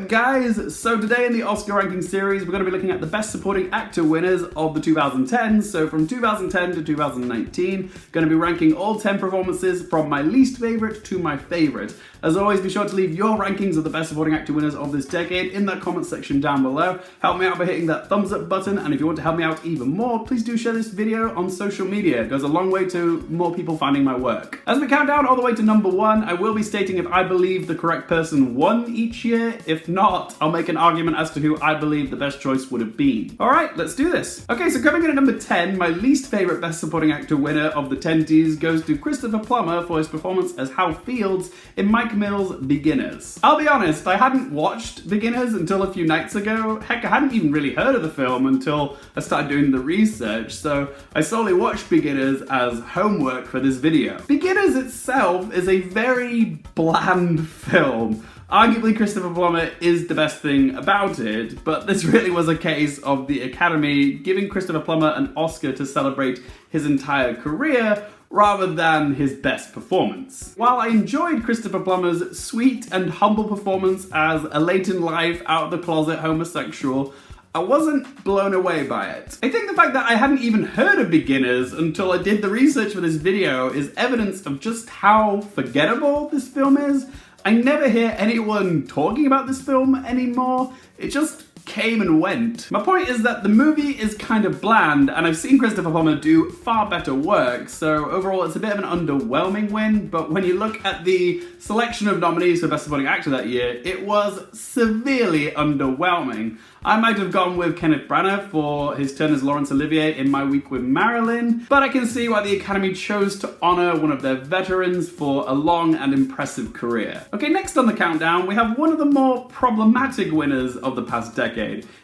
up, guys? So today in the Oscar ranking series, we're going to be looking at the Best Supporting Actor winners of the 2010s. So from 2010 to 2019, going to be ranking all 10 performances from my least favorite to my favorite. As always, be sure to leave your rankings of the Best Supporting Actor winners of this decade in that comment section down below. Help me out by hitting that thumbs up button, and if you want to help me out even more, please do share this video on social media. It goes a long way to more people finding my work. As we count down all the way to number 1, I will be stating if I believe the correct person won each year. If not, I'll make an argument as to who I believe the best choice would have been. Alright, let's do this. Okay, so coming in at number 10, my least favourite Best Supporting Actor winner of the 10s goes to Christopher Plummer for his performance as Hal Fields in Mike Mills' Beginners. I'll be honest, I hadn't watched Beginners until a few nights ago. Heck, I hadn't even really heard of the film until I started doing the research, so I solely watched Beginners as homework for this video. Beginners itself is a very bland film. Arguably, Christopher Plummer is the best thing about it, but this really was a case of the Academy giving Christopher Plummer an Oscar to celebrate his entire career rather than his best performance. While I enjoyed Christopher Plummer's sweet and humble performance as a late-in-life, out-of-the-closet homosexual, I wasn't blown away by it. I think the fact that I hadn't even heard of Beginners until I did the research for this video is evidence of just how forgettable this film is. I never hear anyone talking about this film anymore. It just came and went. My point is that the movie is kind of bland, and I've seen Christopher Plummer do far better work, so overall it's a bit of an underwhelming win, but when you look at the selection of nominees for Best Supporting Actor that year, it was severely underwhelming. I might have gone with Kenneth Branagh for his turn as Laurence Olivier in My Week with Marilyn, but I can see why the Academy chose to honour one of their veterans for a long and impressive career. Okay, next on the countdown, we have one of the more problematic winners of the past decade.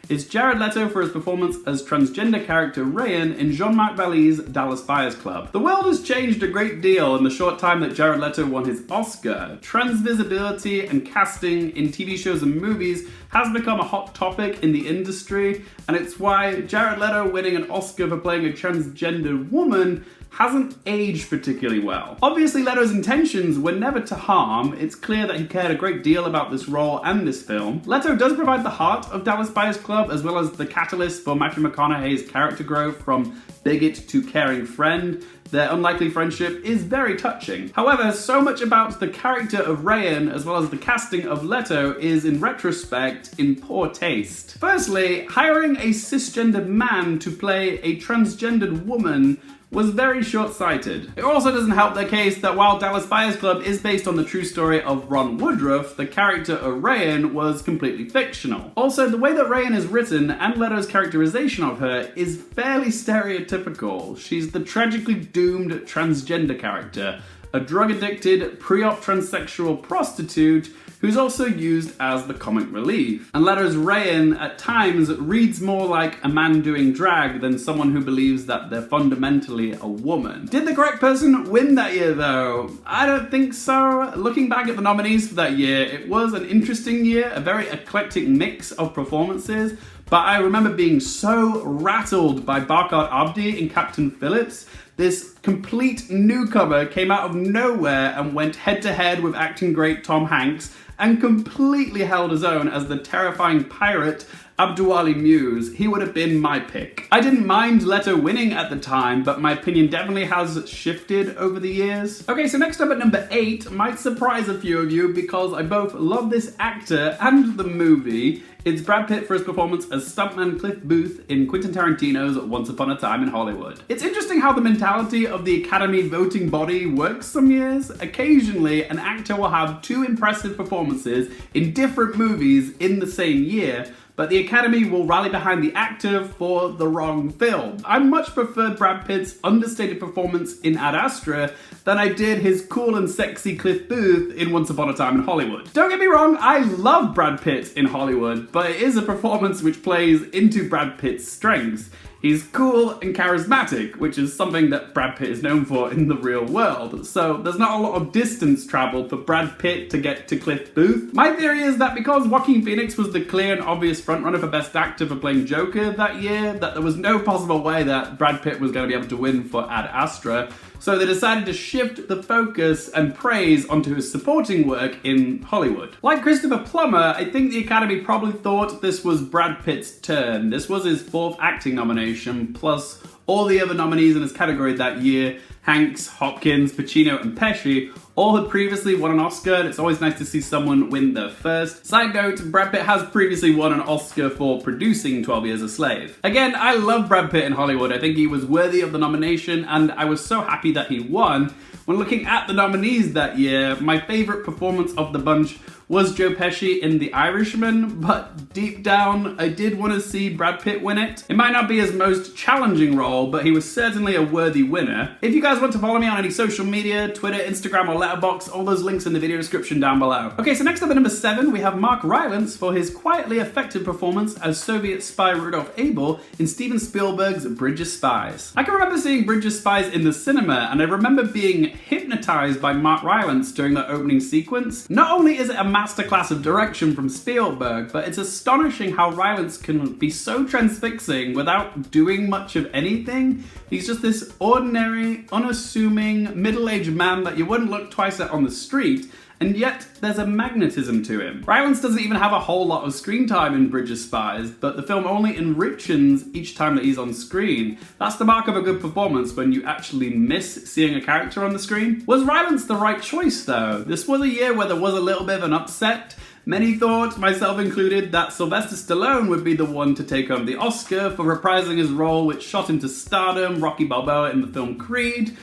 It's Jared Leto for his performance as transgender character Rayon in Jean-Marc Vallée's Dallas Buyers Club. The world has changed a great deal in the short time that Jared Leto won his Oscar. Trans visibility and casting in TV shows and movies has become a hot topic in the industry, and it's why Jared Leto winning an Oscar for playing a transgender woman hasn't aged particularly well. Obviously, Leto's intentions were never to harm. It's clear that he cared a great deal about this role and this film. Leto does provide the heart of Dallas Buyers Club, as well as the catalyst for Matthew McConaughey's character growth from bigot to caring friend. Their unlikely friendship is very touching. However, so much about the character of Rayon, as well as the casting of Leto, is in retrospect in poor taste. Firstly, hiring a cisgendered man to play a transgendered woman was very short-sighted. It also doesn't help their case that while Dallas Buyers Club is based on the true story of Ron Woodruff, the character of Rayon was completely fictional. Also, the way that Rayon is written and Leto's characterization of her is fairly stereotypical. She's the tragically doomed transgender character, a drug-addicted, pre-op transsexual prostitute who's also used as the comic relief. And Leto's Rayon at times reads more like a man doing drag than someone who believes that they're fundamentally a woman. Did the correct person win that year though? I don't think so. Looking back at the nominees for that year, it was an interesting year, a very eclectic mix of performances, but I remember being so rattled by Barkhad Abdi in Captain Phillips. This complete newcomer came out of nowhere and went head-to-head with acting great Tom Hanks and completely held his own as the terrifying pirate Abduwali Muse. He would have been my pick. I didn't mind Leto winning at the time, but my opinion definitely has shifted over the years. Okay, so next up at number 8 might surprise a few of you because I both love this actor and the movie. It's Brad Pitt for his performance as stuntman Cliff Booth in Quentin Tarantino's Once Upon a Time in Hollywood. It's interesting how the mentality of the Academy voting body works some years. Occasionally, an actor will have 2 impressive performances in different movies in the same year, but the Academy will rally behind the actor for the wrong film. I much preferred Brad Pitt's understated performance in Ad Astra than I did his cool and sexy Cliff Booth in Once Upon a Time in Hollywood. Don't get me wrong, I love Brad Pitt in Hollywood, but it is a performance which plays into Brad Pitt's strengths. He's cool and charismatic, which is something that Brad Pitt is known for in the real world. So there's not a lot of distance traveled for Brad Pitt to get to Cliff Booth. My theory is that because Joaquin Phoenix was the clear and obvious frontrunner for Best Actor for playing Joker that year, that there was no possible way that Brad Pitt was going to be able to win for Ad Astra. So they decided to shift the focus and praise onto his supporting work in Hollywood. Like Christopher Plummer, I think the Academy probably thought this was Brad Pitt's turn. This was his 4th acting nomination, plus all the other nominees in his category that year, Hanks, Hopkins, Pacino, and Pesci, all had previously won an Oscar, and it's always nice to see someone win their first. Side note, Brad Pitt has previously won an Oscar for producing 12 Years a Slave. Again, I love Brad Pitt in Hollywood. I think he was worthy of the nomination, and I was so happy that he won. When looking at the nominees that year, my favourite performance of the bunch was Joe Pesci in The Irishman, but deep down, I did want to see Brad Pitt win it. It might not be his most challenging role, but he was certainly a worthy winner. If you guys want to follow me on any social media, Twitter, Instagram, or Letterboxd, all those links in the video description down below. Okay, so next up at number 7, we have Mark Rylance for his quietly effective performance as Soviet spy Rudolf Abel in Steven Spielberg's Bridge of Spies. I can remember seeing Bridge of Spies in the cinema, and I remember being hypnotized by Mark Rylance during the opening sequence. Not only is it a masterclass of direction from Spielberg, but it's astonishing how Rylance can be so transfixing without doing much of anything. He's just this ordinary, unassuming, middle-aged man that you wouldn't look twice at on the street, and yet there's a magnetism to him. Rylance doesn't even have a whole lot of screen time in Bridge of Spies, but the film only enriches each time that he's on screen. That's the mark of a good performance, when you actually miss seeing a character on the screen. Was Rylance the right choice though? This was a year where there was a little bit of an upset. Many thought, myself included, that Sylvester Stallone would be the one to take home the Oscar for reprising his role which shot him to stardom, Rocky Balboa in the film Creed.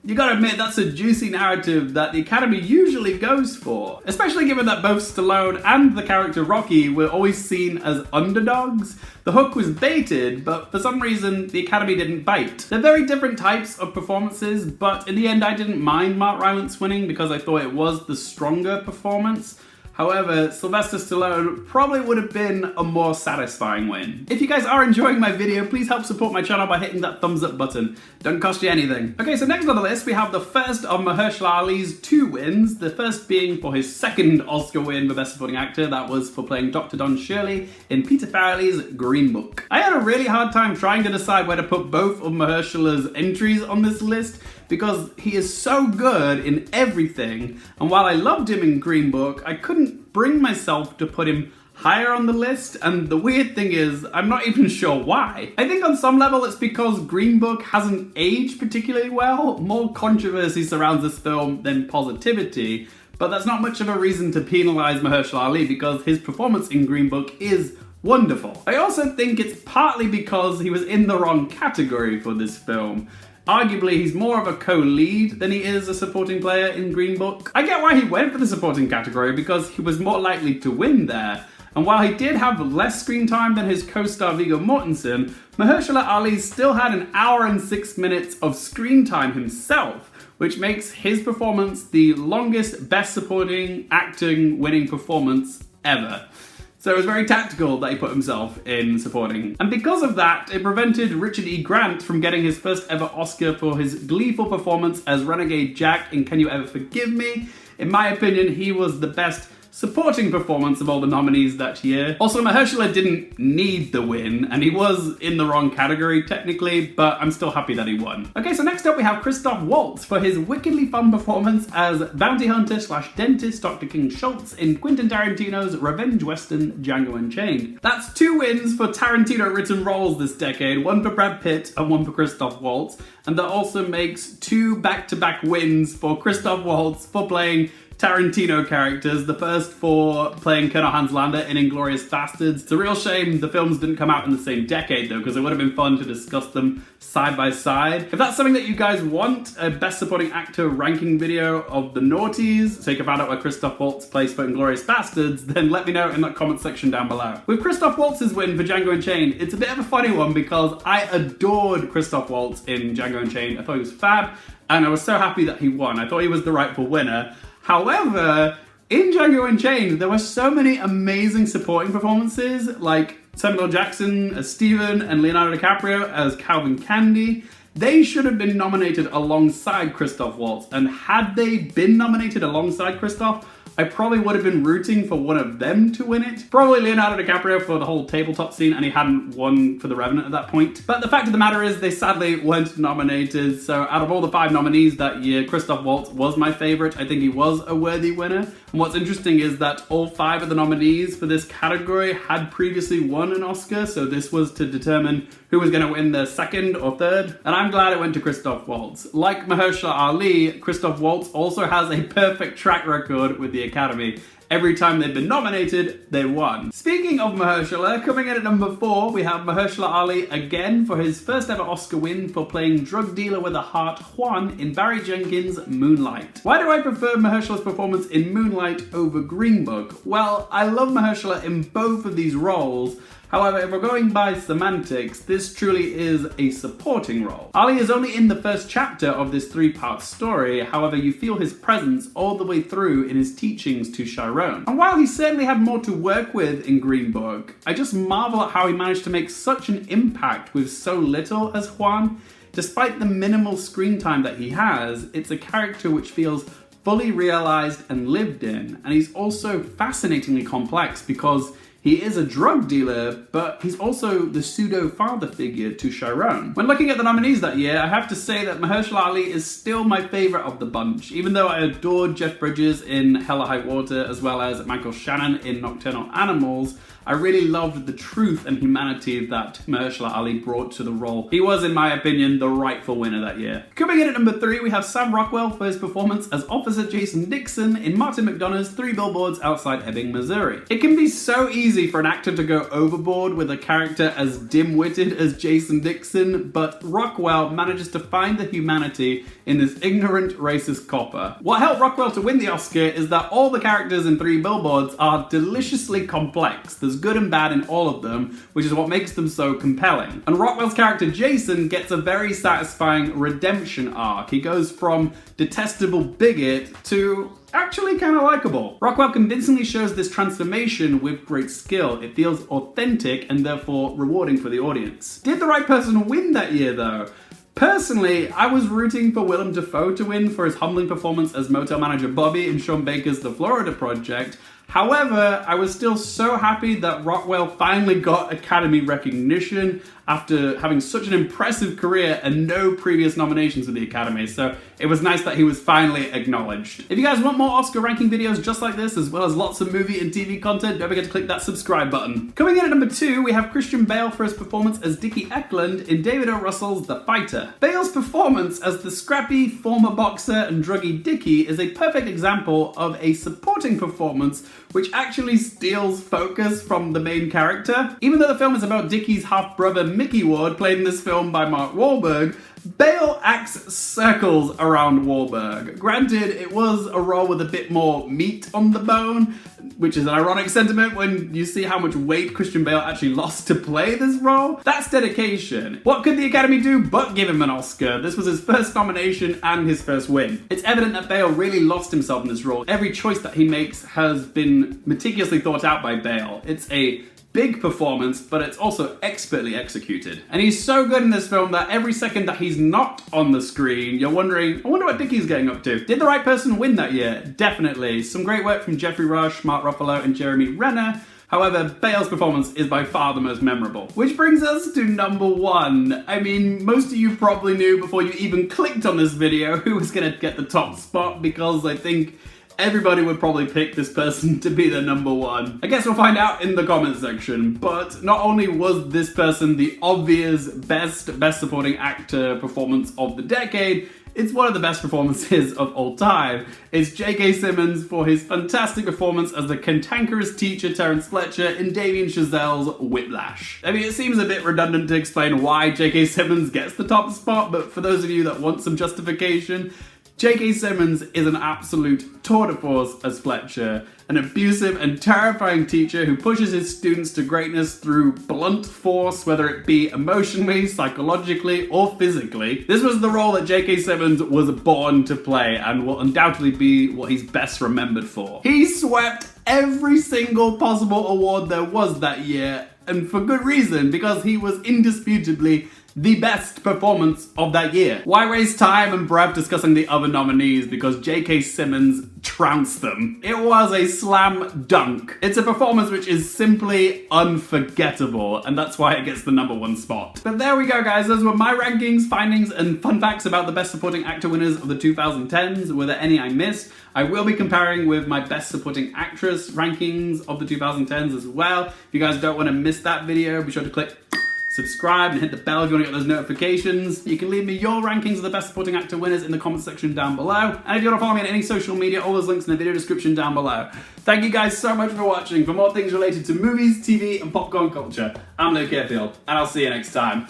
You gotta admit, that's a juicy narrative that the Academy usually goes for, especially given that both Stallone and the character Rocky were always seen as underdogs. The hook was baited, but for some reason, the Academy didn't bite. They're very different types of performances, but in the end, I didn't mind Mark Rylance winning because I thought it was the stronger performance. However, Sylvester Stallone probably would have been a more satisfying win. If you guys are enjoying my video, please help support my channel by hitting that thumbs up button. Don't cost you anything. Okay, so next on the list we have the first of Mahershala Ali's 2 wins, the first being for his 2nd Oscar win for Best Supporting Actor. That was for playing Dr. Don Shirley in Peter Farrelly's Green Book. I had a really hard time trying to decide where to put both of Mahershala's entries on this list, because he is so good in everything, and while I loved him in Green Book, I couldn't bring myself to put him higher on the list, and the weird thing is, I'm not even sure why. I think on some level it's because Green Book hasn't aged particularly well. More controversy surrounds this film than positivity, but that's not much of a reason to penalise Mahershala Ali because his performance in Green Book is wonderful. I also think it's partly because he was in the wrong category for this film. Arguably, he's more of a co-lead than he is a supporting player in Green Book. I get why he went for the supporting category because he was more likely to win there. And while he did have less screen time than his co-star Viggo Mortensen, Mahershala Ali still had an hour and 6 minutes of screen time himself, which makes his performance the longest Best Supporting Acting winning performance ever. So it was very tactical that he put himself in supporting. And because of that, it prevented Richard E. Grant from getting his first ever Oscar for his gleeful performance as Renegade Jack in Can You Ever Forgive Me? In my opinion, he was the best supporting performance of all the nominees that year. Also, Mahershala didn't need the win, and he was in the wrong category technically, but I'm still happy that he won. Okay, so next up we have Christoph Waltz for his wickedly fun performance as bounty hunter / dentist Dr. King Schultz in Quentin Tarantino's revenge western Django Unchained. That's 2 wins for Tarantino-written roles this decade, one for Brad Pitt and one for Christoph Waltz, and that also makes 2 back-to-back wins for Christoph Waltz for playing Tarantino characters, the first for playing Colonel Hans Landa in Inglourious Bastards. It's a real shame the films didn't come out in the same decade though, because it would have been fun to discuss them side by side. If that's something that you guys want, a Best Supporting Actor ranking video of the noughties, so you can find out where Christoph Waltz plays for Inglourious Bastards, then let me know in that comment section down below. With Christoph Waltz's win for Django Unchained, it's a bit of a funny one because I adored Christoph Waltz in Django Unchained. I thought he was fab, and I was so happy that he won. I thought he was the rightful winner. However, in Django Unchained, there were so many amazing supporting performances. Like, Samuel L. Jackson as Steven and Leonardo DiCaprio as Calvin Candy. They should have been nominated alongside Christoph Waltz, and had they been nominated alongside Christoph, I probably would have been rooting for one of them to win it. Probably Leonardo DiCaprio for the whole tabletop scene, and he hadn't won for The Revenant at that point. But the fact of the matter is, they sadly weren't nominated, so out of all the 5 nominees that year, Christoph Waltz was my favourite. I think he was a worthy winner. And what's interesting is that all 5 of the nominees for this category had previously won an Oscar, so this was to determine who was going to win the 2nd or 3rd, and I'm glad it went to Christoph Waltz. Like Mahershala Ali, Christoph Waltz also has a perfect track record with the Academy. Every time they've been nominated, they won. Speaking of Mahershala, coming in at number 4, we have Mahershala Ali again for his first ever Oscar win for playing drug dealer with a heart Juan in Barry Jenkins' Moonlight. Why do I prefer Mahershala's performance in Moonlight over Green Book? Well, I love Mahershala in both of these roles. However, if we're going by semantics, this truly is a supporting role. Ali is only in the first chapter of this 3-part story, however you feel his presence all the way through in his teachings to Chiron. And while he certainly had more to work with in Green Book, I just marvel at how he managed to make such an impact with so little as Juan. Despite the minimal screen time that he has, it's a character which feels fully realized and lived in, and he's also fascinatingly complex because he is a drug dealer, but he's also the pseudo-father figure to Chiron. When looking at the nominees that year, I have to say that Mahershala Ali is still my favourite of the bunch, even though I adored Jeff Bridges in Hell or High Water as well as Michael Shannon in Nocturnal Animals. I really loved the truth and humanity that Mahershala Ali brought to the role. He was, in my opinion, the rightful winner that year. Coming in at number 3, we have Sam Rockwell for his performance as Officer Jason Dixon in Martin McDonagh's 3 Billboards Outside Ebbing, Missouri. It can be so easy for an actor to go overboard with a character as dim-witted as Jason Dixon, but Rockwell manages to find the humanity in this ignorant, racist copper. What helped Rockwell to win the Oscar is that all the characters in 3 Billboards are deliciously complex. There's good and bad in all of them, which is what makes them so compelling. And Rockwell's character Jason gets a very satisfying redemption arc. He goes from detestable bigot to actually kind of likable. Rockwell convincingly shows this transformation with great skill. It feels authentic and therefore rewarding for the audience. Did the right person win that year though? Personally, I was rooting for Willem Dafoe to win for his humbling performance as motel manager Bobby in Sean Baker's The Florida Project. However, I was still so happy that Rockwell finally got Academy recognition after having such an impressive career and no previous nominations with the Academy, so it was nice that he was finally acknowledged. If you guys want more Oscar ranking videos just like this, as well as lots of movie and TV content, don't forget to click that subscribe button. Coming in at number 2, we have Christian Bale for his performance as Dicky Eklund in David O. Russell's The Fighter. Bale's performance as the scrappy former boxer and druggie Dicky is a perfect example of a supporting performance which actually steals focus from the main character. Even though the film is about Dicky's half-brother Mickey Ward, played in this film by Mark Wahlberg, Bale acts circles around Wahlberg. Granted, it was a role with a bit more meat on the bone, which is an ironic sentiment when you see how much weight Christian Bale actually lost to play this role. That's dedication. What could the Academy do but give him an Oscar? This was his first nomination and his first win. It's evident that Bale really lost himself in this role. Every choice that he makes has been meticulously thought out by Bale. It's a big performance, but it's also expertly executed. And he's so good in this film that every second that he's not on the screen, you're wondering, I wonder what Dicky's getting up to. Did the right person win that year? Definitely. Some great work from Jeffrey Rush, Mark Ruffalo, and Jeremy Renner. However, Bale's performance is by far the most memorable. Which brings us to number 1. I mean, most of you probably knew before you even clicked on this video who was gonna get the top spot, because I think everybody would probably pick this person to be the number 1. I guess we'll find out in the comments section, but not only was this person the obvious best supporting actor performance of the decade, it's one of the best performances of all time. It's J.K. Simmons for his fantastic performance as the cantankerous teacher Terrence Fletcher in Damien Chazelle's Whiplash. I mean, it seems a bit redundant to explain why J.K. Simmons gets the top spot, but for those of you that want some justification, J.K. Simmons is an absolute tour de force as Fletcher, an abusive and terrifying teacher who pushes his students to greatness through blunt force, whether it be emotionally, psychologically, or physically. This was the role that J.K. Simmons was born to play and will undoubtedly be what he's best remembered for. He swept every single possible award there was that year, and for good reason, because he was indisputably the best performance of that year. Why waste time and breath discussing the other nominees because J.K. Simmons trounced them? It was a slam dunk. It's a performance which is simply unforgettable, and that's why it gets the #1 spot. But there we go, guys. Those were my rankings, findings, and fun facts about the Best Supporting Actor winners of the 2010s. Were there any I missed? I will be comparing with my Best Supporting Actress rankings of the 2010s as well. If you guys don't want to miss that video, be sure to click subscribe and hit the bell if you want to get those notifications. You can leave me your rankings of the Best Supporting Actor winners in the comment section down below. And if you want to follow me on any social media, all those links in the video description down below. Thank you guys so much for watching. For more things related to movies, TV, and popcorn culture, I'm Luke Airfield, and I'll see you next time.